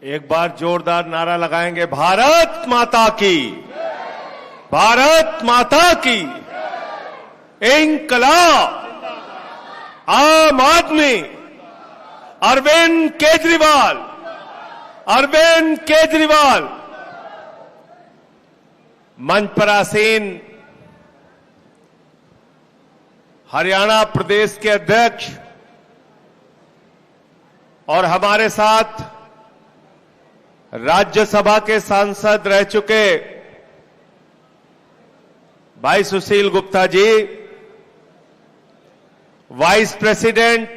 एक बार जोरदार नारा लगाएंगे, भारत माता की, भारत माता की, इंकलाब, आम आदमी, अरविंद केजरीवाल, अरविंद केजरीवाल। मंच पर आसीन हरियाणा प्रदेश के अध्यक्ष और हमारे साथ राज्यसभा के सांसद रह चुके भाई सुशील गुप्ता जी, वाइस प्रेसिडेंट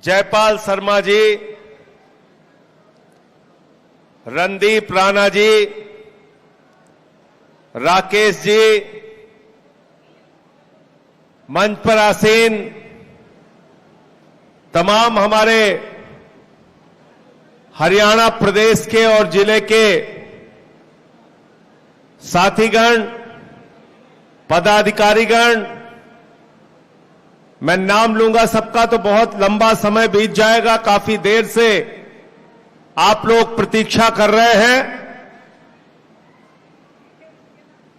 जयपाल शर्मा जी, रणदीप राणा जी, राकेश जी, मंच पर आसीन तमाम हमारे हरियाणा प्रदेश के और जिले के साथीगण, पदाधिकारीगण, मैं नाम लूंगा सबका तो बहुत लंबा समय बीत जाएगा। काफी देर से आप लोग प्रतीक्षा कर रहे हैं।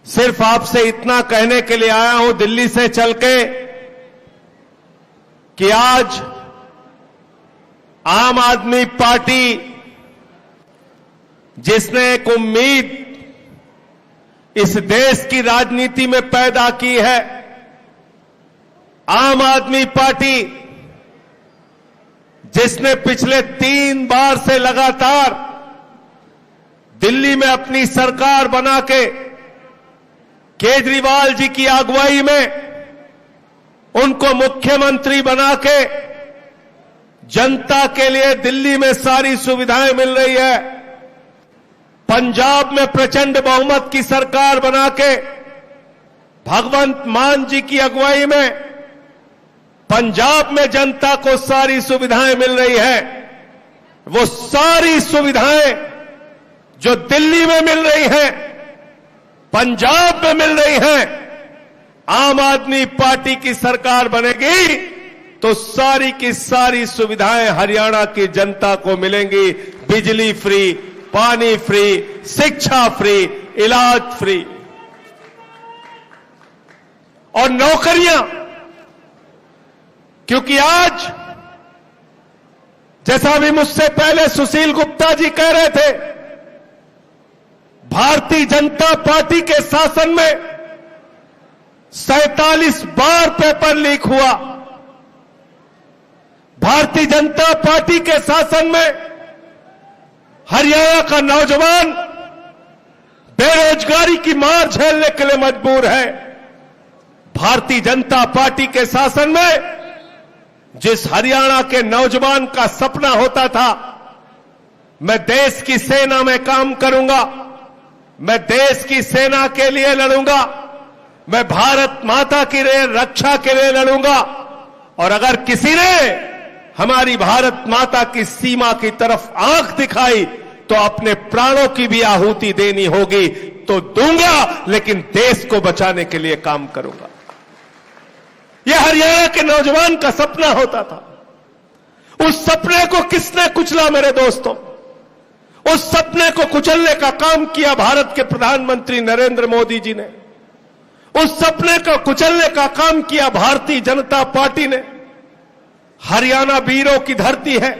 सिर्फ आपसे इतना कहने के लिए आया हूं दिल्ली से चल के कि आज आम आदमी पार्टी जिसने एक उम्मीद इस देश की राजनीति में पैदा की है, आम आदमी पार्टी जिसने पिछले 3 बार से लगातार दिल्ली में अपनी सरकार बना के केजरीवाल जी की अगुवाई में उनको मुख्यमंत्री बना के जनता के लिए दिल्ली में सारी सुविधाएं मिल रही है, पंजाब में प्रचंड बहुमत की सरकार बना के भगवंत मान जी की अगुवाई में पंजाब में जनता को सारी सुविधाएं मिल रही है। वो सारी सुविधाएं जो दिल्ली में मिल रही हैं, पंजाब में मिल रही हैं, आम आदमी पार्टी की सरकार बनेगी तो सारी की सारी सुविधाएं हरियाणा की जनता को मिलेंगी। बिजली फ्री, पानी फ्री, शिक्षा फ्री, इलाज फ्री और नौकरियां। क्योंकि आज जैसा भी मुझसे पहले सुशील गुप्ता जी कह रहे थे, भारतीय जनता पार्टी के शासन में 47 बार पेपर लीक हुआ। भारतीय जनता पार्टी के शासन में हरियाणा का नौजवान बेरोजगारी की मार झेलने के लिए मजबूर है। भारतीय जनता पार्टी के शासन में जिस हरियाणा के नौजवान का सपना होता था, मैं देश की सेना में काम करूंगा, मैं देश की सेना के लिए लड़ूंगा, मैं भारत माता की रक्षा के लिए लड़ूंगा, और अगर किसी ने हमारी भारत माता की सीमा की तरफ आंख दिखाई तो अपने प्राणों की भी आहुति देनी होगी तो दूंगा, लेकिन देश को बचाने के लिए काम करूंगा। यह हरियाणा के नौजवान का सपना होता था। उस सपने को किसने कुचला मेरे दोस्तों? उस सपने को कुचलने का काम किया भारत के प्रधानमंत्री नरेंद्र मोदी जी ने। उस सपने को कुचलने का काम किया भारतीय जनता पार्टी ने। हरियाणा वीरों की धरती है,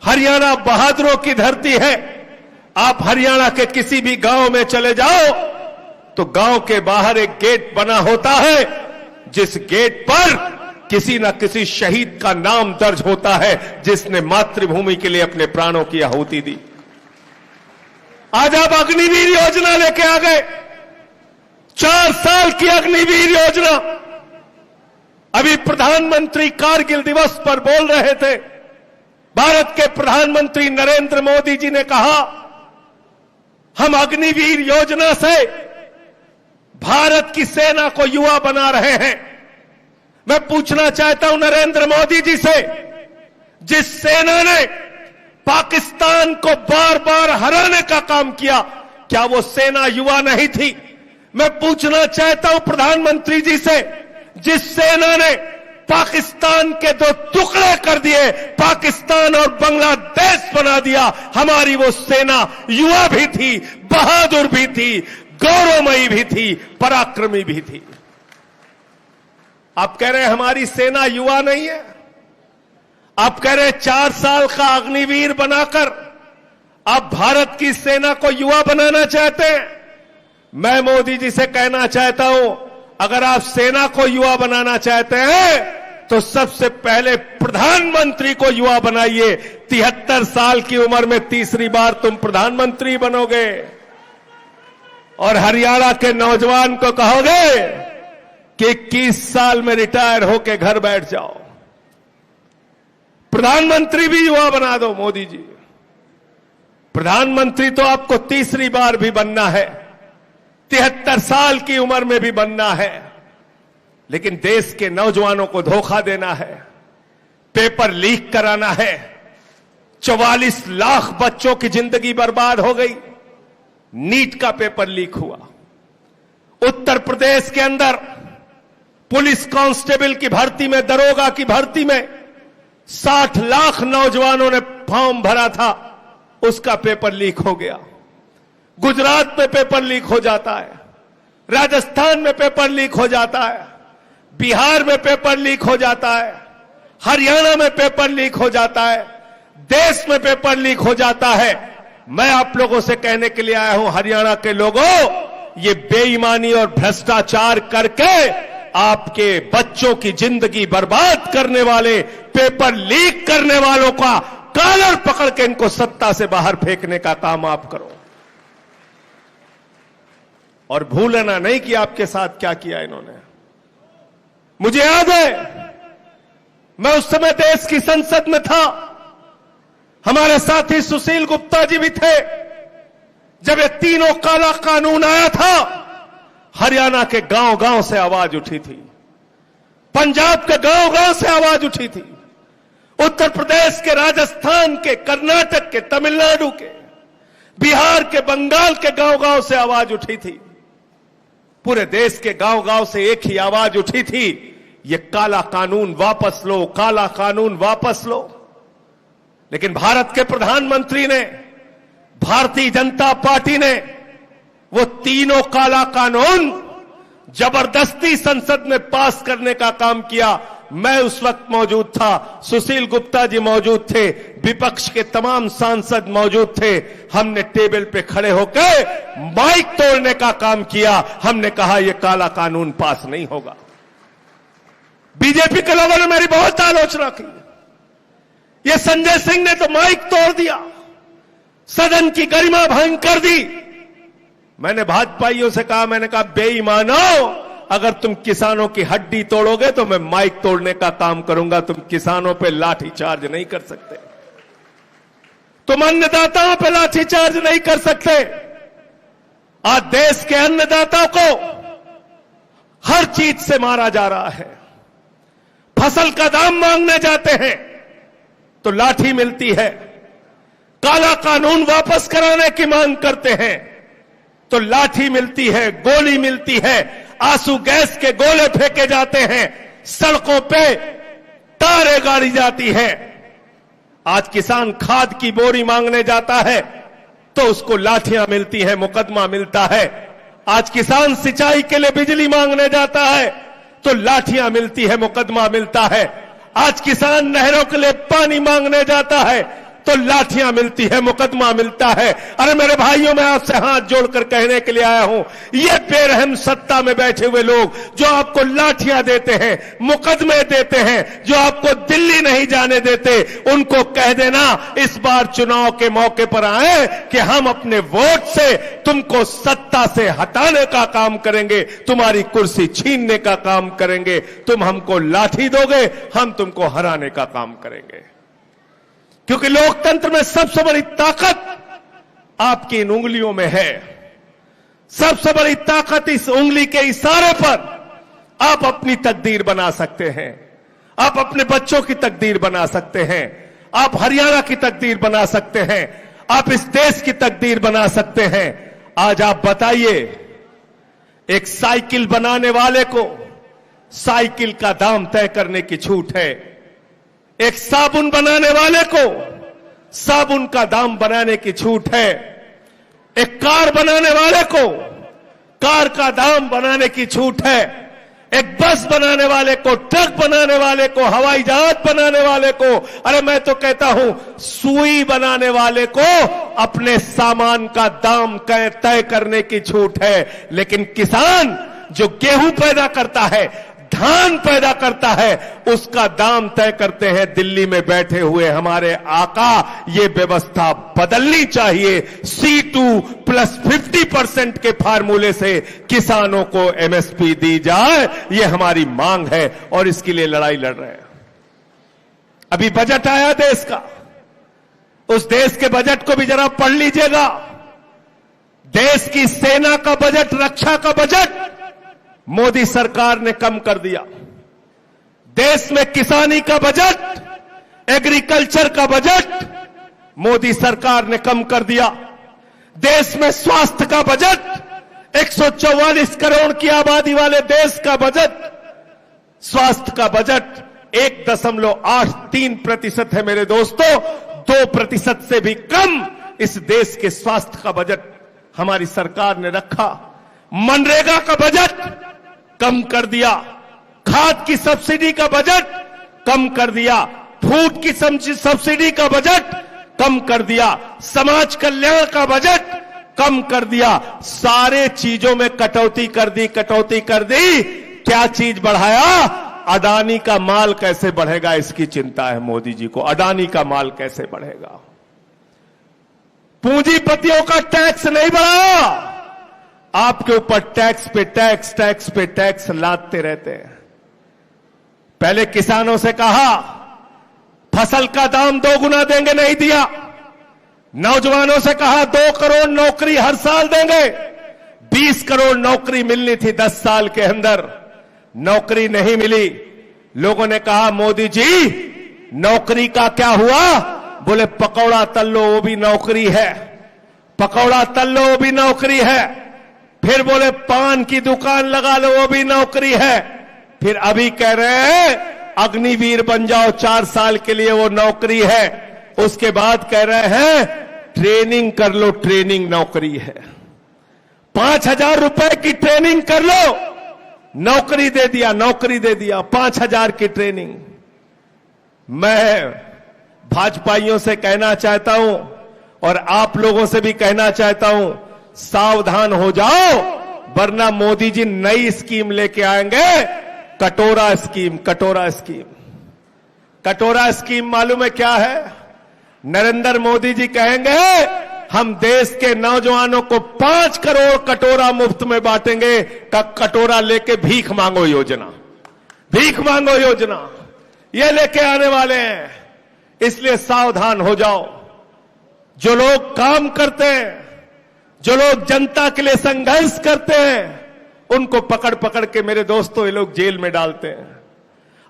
हरियाणा बहादुरों की धरती है। आप हरियाणा के किसी भी गांव में चले जाओ तो गांव के बाहर एक गेट बना होता है, जिस गेट पर किसी न किसी शहीद का नाम दर्ज होता है जिसने मातृभूमि के लिए अपने प्राणों की आहुति दी। आज आप अग्निवीर योजना लेके आ गए, 4 साल की अग्निवीर योजना। अभी प्रधानमंत्री कारगिल दिवस पर बोल रहे थे, भारत के प्रधानमंत्री नरेंद्र मोदी जी ने कहा हम अग्निवीर योजना से भारत की सेना को युवा बना रहे हैं। मैं पूछना चाहता हूं नरेंद्र मोदी जी से, जिस सेना ने पाकिस्तान को बार बार हराने का काम किया, क्या वो सेना युवा नहीं थी? मैं पूछना चाहता हूं प्रधानमंत्री जी से, जिस सेना ने पाकिस्तान के दो टुकड़े कर दिए, पाकिस्तान और बांग्लादेश बना दिया। हमारी वो सेना युवा भी थी, बहादुर भी थी, गौरवमयी भी थी, पराक्रमी भी थी। आप कह रहे हैं हमारी सेना युवा नहीं है। आप कह रहे हैं 4 साल का अग्निवीर बनाकर आप भारत की सेना को युवा बनाना चाहते हैं। मैं मोदी जी से कहना चाहता हूं, अगर आप सेना को युवा बनाना चाहते हैं तो सबसे पहले प्रधानमंत्री को युवा बनाइए। 73 साल की उम्र में तीसरी बार तुम प्रधानमंत्री बनोगे और हरियाणा के नौजवान को कहोगे कि 21 साल में रिटायर होकर घर बैठ जाओ। प्रधानमंत्री भी युवा बना दो मोदी जी। प्रधानमंत्री तो आपको तीसरी बार भी बनना है, 73 साल की उम्र में भी बनना है, लेकिन देश के नौजवानों को धोखा देना है, पेपर लीक कराना है। 44 लाख बच्चों की जिंदगी बर्बाद हो गई। नीट का पेपर लीक हुआ। उत्तर प्रदेश के अंदर पुलिस कांस्टेबल की भर्ती में, दरोगा की भर्ती में 60 लाख नौजवानों ने फॉर्म भरा था, उसका पेपर लीक हो गया। गुजरात में पेपर लीक हो जाता है, राजस्थान में पेपर लीक हो जाता है, बिहार में पेपर लीक हो जाता है, हरियाणा में पेपर लीक हो जाता है, देश में पेपर लीक हो जाता है। मैं आप लोगों से कहने के लिए आया हूं, हरियाणा के लोगों, ये बेईमानी और भ्रष्टाचार करके आपके बच्चों की जिंदगी बर्बाद करने वाले, पेपर लीक करने वालों का कॉलर पकड़ के इनको सत्ता से बाहर फेंकने का काम आप करो। और भूलना नहीं कि आपके साथ क्या किया इन्होंने। मुझे याद है, मैं उस समय देश की संसद में था, हमारे साथी सुशील गुप्ता जी भी थे। जब ये तीनों काला कानून आया था, हरियाणा के गांव गांव से आवाज उठी थी, पंजाब के गांव गांव से आवाज उठी थी, उत्तर प्रदेश के, राजस्थान के, कर्नाटक के, तमिलनाडु के, बिहार के, बंगाल के गांव गांव से आवाज उठी थी। पूरे देश के गांव गांव से एक ही आवाज उठी थी, ये काला कानून वापस लो, काला कानून वापस लो। लेकिन भारत के प्रधानमंत्री ने, भारतीय जनता पार्टी ने वो तीनों काला कानून जबरदस्ती संसद में पास करने का काम किया। मैं उस वक्त मौजूद था, सुशील गुप्ता जी मौजूद थे, विपक्ष के तमाम सांसद मौजूद थे। हमने टेबल पे खड़े होकर माइक तोड़ने का काम किया। हमने कहा यह काला कानून पास नहीं होगा। बीजेपी के लोगों ने मेरी बहुत आलोचना की। ये संजय सिंह ने तो माइक तोड़ दिया, सदन की गरिमा भंग कर दी। मैंने भाजपाइयों से कहा, मैंने कहा बेईमानो, अगर तुम किसानों की हड्डी तोड़ोगे तो मैं माइक तोड़ने का काम करूंगा। तुम किसानों पे लाठी चार्ज नहीं कर सकते, तुम अन्नदाताओं पे लाठी चार्ज नहीं कर सकते। आज देश के अन्नदाताओं को हर चीज से मारा जा रहा है। फसल का दाम मांगने जाते हैं तो लाठी मिलती है, काला कानून वापस कराने की मांग करते हैं तो लाठी मिलती है, गोली मिलती है, आंसू गैस के गोले फेंके जाते हैं, सड़कों पे तारे गाड़ी जाती है। आज किसान खाद की बोरी मांगने जाता है तो उसको लाठियां मिलती है, मुकदमा मिलता है। आज किसान सिंचाई के लिए बिजली मांगने जाता है तो लाठियां मिलती है, मुकदमा मिलता है। आज किसान नहरों के लिए पानी मांगने जाता है तो लाठियां मिलती है, मुकदमा मिलता है। अरे मेरे भाइयों, मैं आपसे हाथ जोड़कर कहने के लिए आया हूं, ये बेरहम सत्ता में बैठे हुए लोग जो आपको लाठियां देते हैं, मुकदमे देते हैं, जो आपको दिल्ली नहीं जाने देते, उनको कह देना इस बार चुनाव के मौके पर आए कि हम अपने वोट से तुमको सत्ता से हटाने का काम करेंगे, तुम्हारी कुर्सी छीनने का काम करेंगे। तुम हमको लाठी दोगे, हम तुमको हराने का काम करेंगे। क्योंकि लोकतंत्र में सबसे बड़ी ताकत आपकी इन उंगलियों में है। सबसे बड़ी ताकत इस उंगली के इशारे पर आप अपनी तकदीर बना सकते हैं, आप अपने बच्चों की तकदीर बना सकते हैं, आप हरियाणा की तकदीर बना सकते हैं, आप इस देश की तकदीर बना सकते हैं। आज आप बताइए, एक साइकिल बनाने वाले को साइकिल का दाम तय करने की छूट है। एक साबुन बनाने वाले को साबुन का दाम बनाने की छूट है। एक कार बनाने वाले को कार का दाम बनाने की छूट है। एक बस बनाने वाले को, ट्रक बनाने वाले को, हवाई जहाज बनाने वाले को, अरे मैं तो कहता हूं सुई बनाने वाले को अपने सामान का दाम तय करने की छूट है। लेकिन किसान जो गेहूं पैदा करता है, धान पैदा करता है, उसका दाम तय करते हैं दिल्ली में बैठे हुए हमारे आका। ये व्यवस्था बदलनी चाहिए। C2 प्लस 50% के फार्मूले से किसानों को MSP दी जाए, ये हमारी मांग है और इसके लिए लड़ाई लड़ रहे हैं। अभी बजट आया देश का, उस देश के बजट को भी जरा पढ़ लीजिएगा। देश की सेना का बजट, रक्षा का बजट मोदी सरकार ने कम कर दिया। देश में किसानी का बजट, एग्रीकल्चर का बजट मोदी सरकार ने कम कर दिया। देश में स्वास्थ्य का बजट, 144 करोड़ की आबादी वाले देश का बजट, स्वास्थ्य का बजट 1.83% है मेरे दोस्तों। 2% से भी कम इस देश के स्वास्थ्य का बजट हमारी सरकार ने रखा। मनरेगा का बजट कम कर दिया। खाद की सब्सिडी का बजट कम कर दिया। फूड की सब्सिडी का बजट कम कर दिया। समाज कल्याण का बजट कम कर दिया। सारे चीजों में कटौती कर दी। क्या चीज बढ़ाया? अडानी का माल कैसे बढ़ेगा, इसकी चिंता है मोदी जी को। अडानी का माल कैसे बढ़ेगा? पूंजीपतियों का टैक्स नहीं बढ़ाया। आपके ऊपर टैक्स पे टैक्स लादते रहते हैं। पहले किसानों से कहा फसल का दाम 2 गुना देंगे, नहीं दिया। नौजवानों से कहा 2 करोड़ नौकरी हर साल देंगे। 20 करोड़ नौकरी मिलनी थी 10 साल के अंदर, नौकरी नहीं मिली। लोगों ने कहा मोदी जी नौकरी का क्या हुआ? बोले पकौड़ा तल लो वो भी नौकरी है, पकौड़ा तल लो वो भी नौकरी है। फिर बोले पान की दुकान लगा लो वो भी नौकरी है। फिर अभी कह रहे हैं अग्निवीर बन जाओ 4 साल के लिए, वो नौकरी है। उसके बाद कह रहे हैं ट्रेनिंग कर लो, ट्रेनिंग नौकरी है। 5,000 रुपए की ट्रेनिंग कर लो, नौकरी दे दिया, 5,000 की ट्रेनिंग। मैं भाजपाइयों से कहना चाहता हूं और आप लोगों से भी कहना चाहता हूं, सावधान हो जाओ, वरना मोदी जी नई स्कीम लेके आएंगे। कटोरा स्कीम मालूम है क्या है? नरेंद्र मोदी जी कहेंगे हम देश के नौजवानों को 5 करोड़ कटोरा मुफ्त में बांटेंगे। कटोरा लेके भीख मांगो योजना ये लेके आने वाले हैं। इसलिए सावधान हो जाओ। जो लोग काम करते हैं, जो लोग जनता के लिए संघर्ष करते हैं, उनको पकड़ पकड़ के मेरे दोस्तों ये लोग जेल में डालते हैं।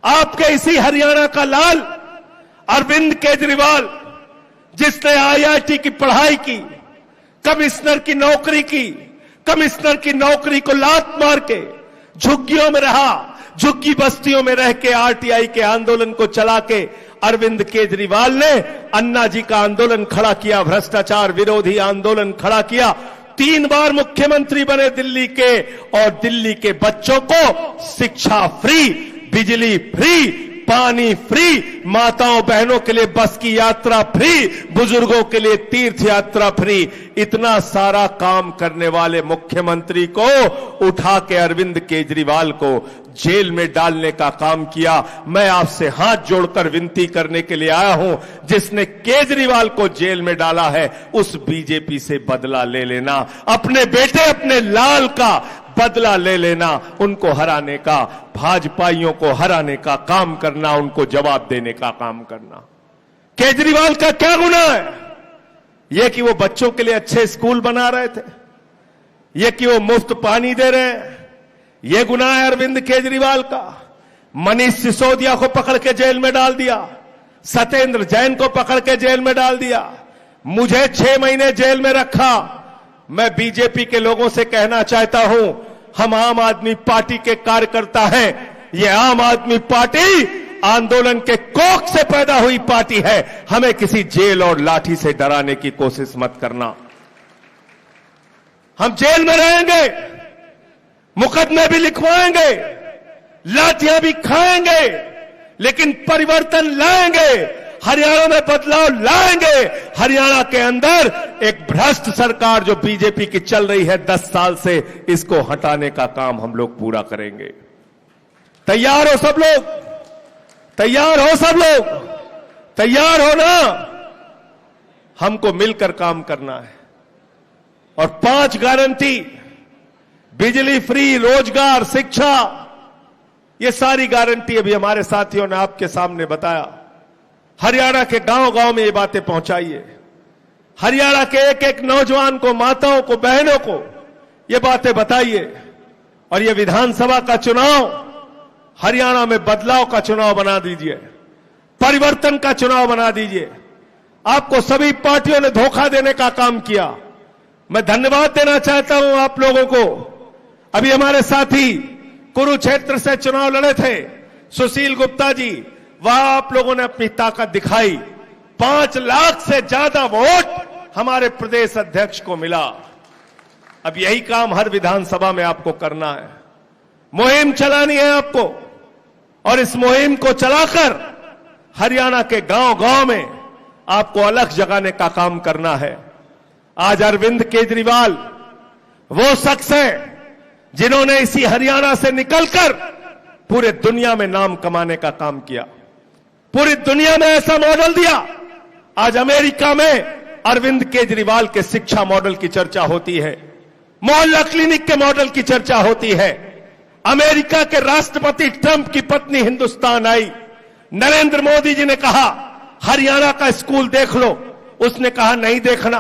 आपके इसी हरियाणा का लाल अरविंद केजरीवाल, जिसने IIT की पढ़ाई की, कमिश्नर की नौकरी को लात मार के झुग्गियों में रहा, झुग्गी बस्तियों में रह के RTI के आंदोलन को चला के अरविंद केजरीवाल ने अन्ना जी का आंदोलन खड़ा किया, भ्रष्टाचार विरोधी आंदोलन खड़ा किया। 3 बार मुख्यमंत्री बने दिल्ली के, और दिल्ली के बच्चों को शिक्षा फ्री, बिजली फ्री, पानी फ्री, माताओं बहनों के लिए बस की यात्रा फ्री, बुजुर्गों के लिए तीर्थ यात्रा फ्री। इतना सारा काम करने वाले मुख्यमंत्री को उठा के अरविंद केजरीवाल को जेल में डालने का काम किया। मैं आपसे हाथ जोड़कर विनती करने के लिए आया हूं, जिसने केजरीवाल को जेल में डाला है उस बीजेपी से बदला ले लेना, अपने बेटे अपने लाल का बदला ले लेना, उनको हराने का, भाजपाइयों को हराने का काम करना, उनको जवाब देने का काम करना। केजरीवाल का क्या गुनाह है? यह कि वो बच्चों के लिए अच्छे स्कूल बना रहे थे, यह कि वो मुफ्त पानी दे रहे हैं, यह गुनाह है अरविंद केजरीवाल का। मनीष सिसोदिया को पकड़ के जेल में डाल दिया, सत्येंद्र जैन को पकड़ के जेल में डाल दिया, मुझे 6 महीने जेल में रखा। मैं बीजेपी के लोगों से कहना चाहता हूं, हम आम आदमी पार्टी के कार्यकर्ता हैं, ये आम आदमी पार्टी आंदोलन के कोख से पैदा हुई पार्टी है। हमें किसी जेल और लाठी से डराने की कोशिश मत करना। हम जेल में रहेंगे, मुकदमे भी लिखवाएंगे, लाठियां भी खाएंगे, लेकिन परिवर्तन लाएंगे, हरियाणा में बदलाव लाएंगे। हरियाणा के अंदर एक भ्रष्ट सरकार जो बीजेपी की चल रही है 10 साल से, इसको हटाने का काम हम लोग पूरा करेंगे। तैयार हो सब लोग? तैयार हो सब लोग? तैयार हो ना? हमको मिलकर काम करना है। और 5 गारंटी, बिजली फ्री, रोजगार, शिक्षा, ये सारी गारंटी अभी हमारे साथियों ने आपके सामने बताया। हरियाणा के गांव-गांव में ये बातें पहुंचाइए। हरियाणा के एक एक नौजवान को, माताओं को, बहनों को ये बातें बताइए। और ये विधानसभा का चुनाव हरियाणा में बदलाव का चुनाव बना दीजिए, परिवर्तन का चुनाव बना दीजिए। आपको सभी पार्टियों ने धोखा देने का काम किया। मैं धन्यवाद देना चाहता हूं आप लोगों को। अभी हमारे साथी कुरुक्षेत्र से चुनाव लड़े थे, सुशील गुप्ता जी, वहां आप लोगों ने अपनी ताकत दिखाई। 5 लाख से ज्यादा वोट हमारे प्रदेश अध्यक्ष को मिला। अब यही काम हर विधानसभा में आपको करना है। मुहिम चलानी है आपको, और इस मुहिम को चलाकर हरियाणा के गांव-गांव में आपको अलग जगाने का काम करना है। आज अरविंद केजरीवाल वो शख्स है जिन्होंने इसी हरियाणा से निकलकर पूरे दुनिया में नाम कमाने का काम किया, पूरी दुनिया में ऐसा मॉडल दिया। आज अमेरिका में अरविंद केजरीवाल के शिक्षा मॉडल की चर्चा होती है, मोहल्ला क्लिनिक के मॉडल की चर्चा होती है। अमेरिका के राष्ट्रपति ट्रंप की पत्नी हिंदुस्तान आई, नरेंद्र मोदी जी ने कहा हरियाणा का स्कूल देख लो, उसने कहा नहीं देखना।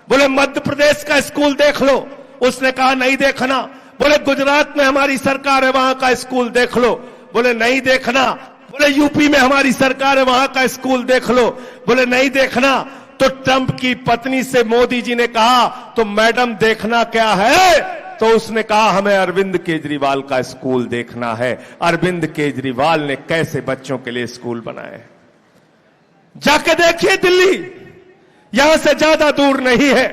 बोले मध्य प्रदेश का स्कूल देख लो, उसने कहा नहीं देखना। बोले गुजरात में हमारी सरकार है, वहां का स्कूल देख लो, बोले नहीं देखना। बोले यूपी में हमारी सरकार है, वहां का स्कूल देख लो, बोले नहीं देखना। तो ट्रंप की पत्नी से मोदी जी ने कहा तो मैडम देखना क्या है? तो उसने कहा हमें अरविंद केजरीवाल का स्कूल देखना है। अरविंद केजरीवाल ने कैसे बच्चों के लिए स्कूल बनाए, जाके देखिए दिल्ली, यहां से ज्यादा दूर नहीं है।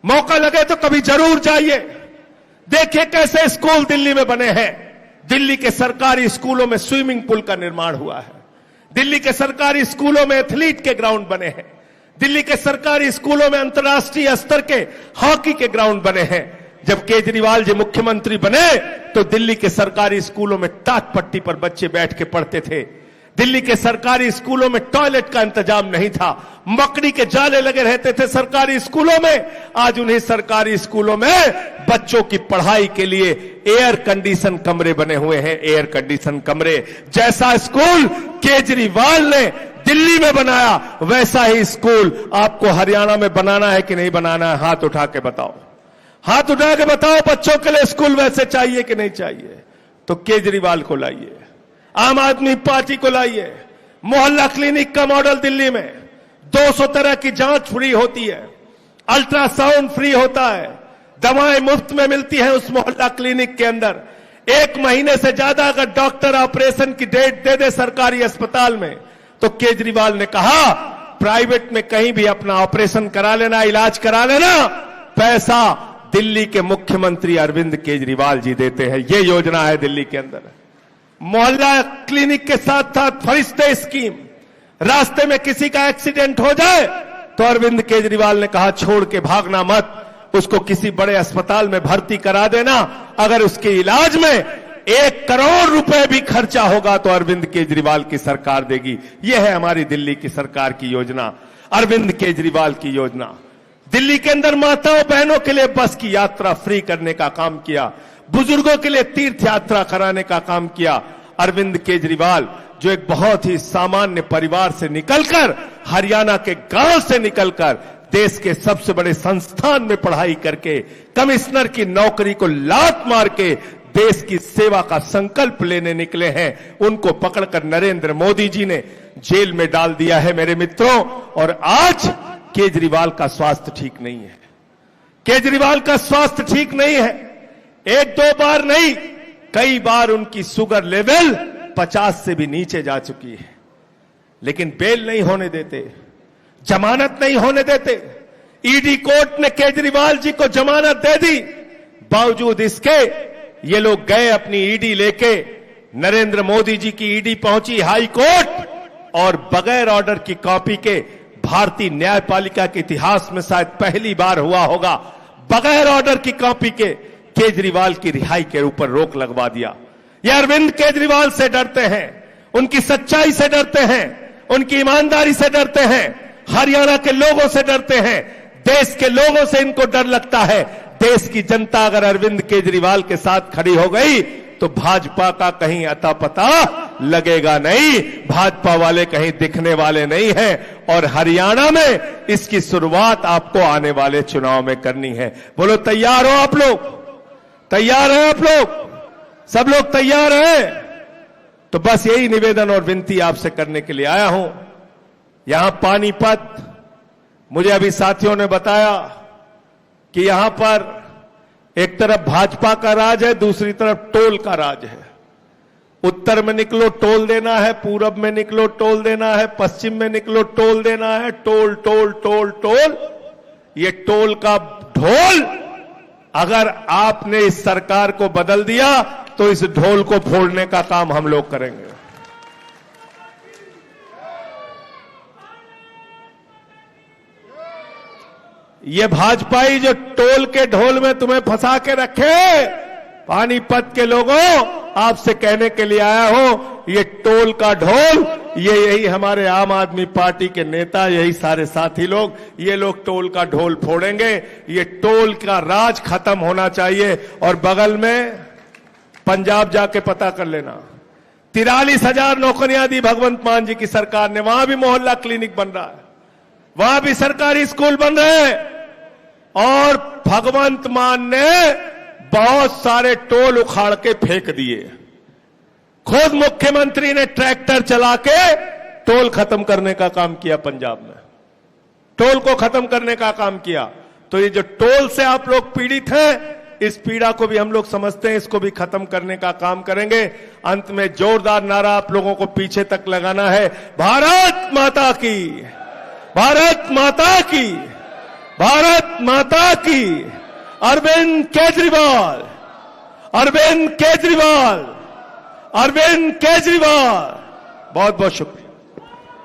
मौका लगे तो कभी जरूर जाइए, देखिए कैसे स्कूल दिल्ली में बने हैं। दिल्ली के सरकारी स्कूलों में स्विमिंग पूल का निर्माण हुआ है, दिल्ली के सरकारी स्कूलों में एथलीट के ग्राउंड बने हैं, दिल्ली के सरकारी स्कूलों में अंतर्राष्ट्रीय स्तर के हॉकी के ग्राउंड बने हैं। जब केजरीवाल जी मुख्यमंत्री बने तो दिल्ली के सरकारी स्कूलों में टाट पट्टी पर बच्चे बैठ के पढ़ते थे। दिल्ली के सरकारी स्कूलों में टॉयलेट का इंतजाम नहीं था, मकड़ी के जाले लगे रहते थे सरकारी स्कूलों में। आज उन्हीं सरकारी स्कूलों में बच्चों की पढ़ाई के लिए एयर कंडीशन कमरे बने हुए हैं, एयर कंडीशन कमरे। जैसा स्कूल केजरीवाल ने दिल्ली में बनाया, वैसा ही स्कूल आपको हरियाणा में बनाना है कि नहीं बनाना है? हाथ उठा के बताओ, हाथ उठा के बताओ। बच्चों के लिए स्कूल वैसे चाहिए कि नहीं चाहिए? तो केजरीवाल को लाइए, आम आदमी पार्टी को लाइए। मोहल्ला क्लिनिक का मॉडल दिल्ली में 200 तरह की जांच फ्री होती है, अल्ट्रासाउंड फ्री होता है, दवाएं मुफ्त में मिलती हैं उस मोहल्ला क्लिनिक के अंदर। 1 महीने से ज्यादा अगर डॉक्टर ऑपरेशन की डेट दे दे सरकारी अस्पताल में, तो केजरीवाल ने कहा प्राइवेट में कहीं भी अपना ऑपरेशन करा लेना, इलाज करा लेना, पैसा दिल्ली के मुख्यमंत्री अरविंद केजरीवाल जी देते हैं। ये योजना है दिल्ली के अंदर। मोहल्ला क्लिनिक के साथ साथ फरिश्ते स्कीम, रास्ते में किसी का एक्सीडेंट हो जाए तो अरविंद केजरीवाल ने कहा छोड़ के भागना मत, उसको किसी बड़े अस्पताल में भर्ती करा देना। अगर उसके इलाज में 1 करोड़ रुपए भी खर्चा होगा तो अरविंद केजरीवाल की सरकार देगी। यह है हमारी दिल्ली की सरकार की योजना, अरविंद केजरीवाल की योजना। दिल्ली के अंदर माताओं बहनों के लिए बस की यात्रा फ्री करने का काम किया, बुजुर्गों के लिए तीर्थ यात्रा कराने का काम किया। अरविंद केजरीवाल जो एक बहुत ही सामान्य परिवार से निकलकर, हरियाणा के गांव से निकलकर देश के सबसे बड़े संस्थान में पढ़ाई करके कमिश्नर की नौकरी को लात मार के देश की सेवा का संकल्प लेने निकले हैं, उनको पकड़कर नरेंद्र मोदी जी ने जेल में डाल दिया है मेरे मित्रों। और आज केजरीवाल का स्वास्थ्य ठीक नहीं है, केजरीवाल का स्वास्थ्य ठीक नहीं है। 1-2 बार नहीं, कई बार उनकी शुगर लेवल 50 से भी नीचे जा चुकी है, लेकिन बेल नहीं होने देते, जमानत नहीं होने देते। ईडी कोर्ट ने केजरीवाल जी को जमानत दे दी, बावजूद इसके ये लोग गए अपनी ईडी लेके। नरेंद्र मोदी जी की ईडी पहुंची हाई कोर्ट और बगैर ऑर्डर की कॉपी के, भारतीय न्यायपालिका के इतिहास में शायद पहली बार हुआ होगा, बगैर ऑर्डर की कॉपी के केजरीवाल की रिहाई के ऊपर रोक लगवा दिया। ये अरविंद केजरीवाल से डरते हैं, उनकी सच्चाई से डरते हैं, उनकी ईमानदारी से डरते हैं, हरियाणा के लोगों से डरते हैं, देश के लोगों से इनको डर लगता है। देश की जनता अगर अरविंद केजरीवाल के साथ खड़ी हो गई तो भाजपा का कहीं अता पता लगेगा नहीं, भाजपा वाले कहीं दिखने वाले नहीं हैं। और हरियाणा में इसकी शुरुआत आपको आने वाले चुनाव में करनी है। बोलो तैयार हो आप लोग? तैयार हैं आप लोग? सब लोग तैयार हैं? तो बस यही निवेदन और विनती आपसे करने के लिए आया हूं। यहां पानीपत, मुझे अभी साथियों ने बताया कि यहां पर एक तरफ भाजपा का राज है, दूसरी तरफ टोल का राज है। उत्तर में निकलो टोल देना है, पूरब में निकलो टोल देना है, पश्चिम में निकलो टोल देना है। टोल टोल टोल टोल, ये टोल का ढोल अगर आपने इस सरकार को बदल दिया तो इस ढोल को फोड़ने का काम हम लोग करेंगे। ये भाजपाई जो टोल के ढोल में तुम्हें फंसा के रखे, पानीपत के लोगों, आपसे कहने के लिए आया हूं, ये टोल का ढोल, ये यही हमारे आम आदमी पार्टी के नेता, यही सारे साथी लोग, ये लोग टोल का ढोल फोड़ेंगे। ये टोल का राज खत्म होना चाहिए। और बगल में पंजाब जाके पता कर लेना, 43,000 नौकरियां दी भगवंत मान जी की सरकार ने, वहां भी मोहल्ला क्लिनिक बन रहा है, वहां भी सरकारी स्कूल बन रहे हैं। और भगवंत मान ने बहुत सारे टोल उखाड़ के फेंक दिए। खुद मुख्यमंत्री ने ट्रैक्टर चला के टोल खत्म करने का काम किया, पंजाब में टोल को खत्म करने का काम किया। तो ये जो टोल से आप लोग पीड़ित हैं, इस पीड़ा को भी हम लोग समझते हैं, इसको भी खत्म करने का काम करेंगे। अंत में जोरदार नारा आप लोगों को पीछे तक लगाना है, भारत माता की, भारत माता की, भारत माता की। अरविंद केजरीवाल, अरविंद केजरीवाल, अरविंद केजरीवाल। बहुत बहुत शुक्रिया।